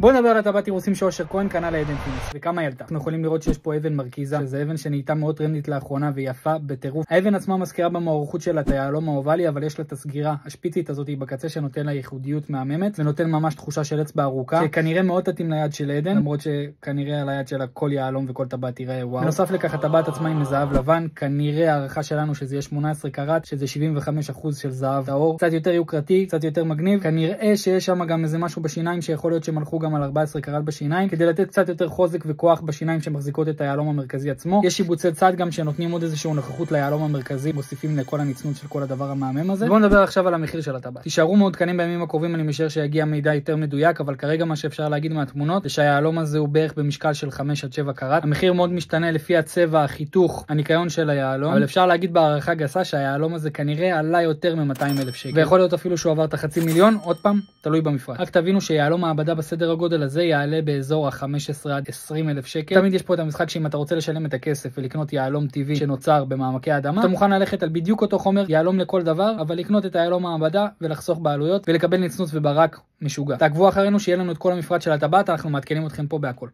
בואו נדבר על הטבעת אירוסים שאושר כהן קנה לעדן פינס, וכמה היא עלתה. אנחנו יכולים לראות שיש פה אבן מרכיזה, שזה אבן שנהייתה מאוד טרנדית לאחרונה ויפה בטירוף. האבן עצמה מזכירה במערכות שלה את היהלום האובלי, אבל יש לה את הסגירה השפיצית הזאת בקצה שנותן לה ייחודיות מהממת, ונותן ממש תחושה של אצבע ארוכה, שכנראה מאוד תתאים ליד של עדן, למרות שכנראה על היד שלה כל יהלום וכל טבעת תראה וואו. בנוסף לכך, הטבעת עצמה היא מזהב לבן, כנראה הערכה שלנו שזה יהיה 18 קראט, שזה 75% של זהב טהור, קצת יותר יוקרתי, קצת יותר מגניב. כנראה שיש שם גם איזה משהו בשיניים שיכול להיות שהם הלכו גם על 14 קראט בשיניים, כדי לתת קצת יותר חוזק וכוח בשיניים שמחזיקות את היהלום המרכזי עצמו. יש שיבוצי צד גם שנותנים עוד איזשהו נוכחות ליהלום המרכזי, מוסיפים לכל הנצנות של כל הדבר המהמם הזה. בואו נדבר עכשיו על המחיר של הטבעת. תישארו מעודכנים בימים הקרובים, אני משער שיגיע מידע יותר מדויק, אבל כרגע מה שאפשר להגיד מהתמונות זה שהיהלום הזה הוא בערך במשקל של 5 עד 7 קראט. המחיר מאוד משתנה לפי הצבע, החיתוך, הניקיון של היהלום, אבל אפשר להגיד בהערכה גסה שהיהלום הזה כנראה עלה יותר מ-200,000 שקל. ויכול להיות אפילו שהוא עבר את $500,000, עוד פעם, תלוי במפרט. רק תבינו שיהלום מעבדה בסדר הגודל הזה יעלה באזור ה-15 עד 20,000 שקל. תמיד יש פה את המשחק שאם אתה רוצה לשלם את הכסף ולקנות יהלום טבעי שנוצר במעמקי האדמה, אתה מוכן ללכת על בדיוק אותו חומר, יהלום לכל דבר, אבל לקנות את היהלום מעבדה ולחסוך בעלויות ולקבל נצנוץ וברק משוגע. תעקבו אחרינו שיהיה לנו את כל המפרט של הטבעת, אנחנו מעדכנים אתכם פה בהכל.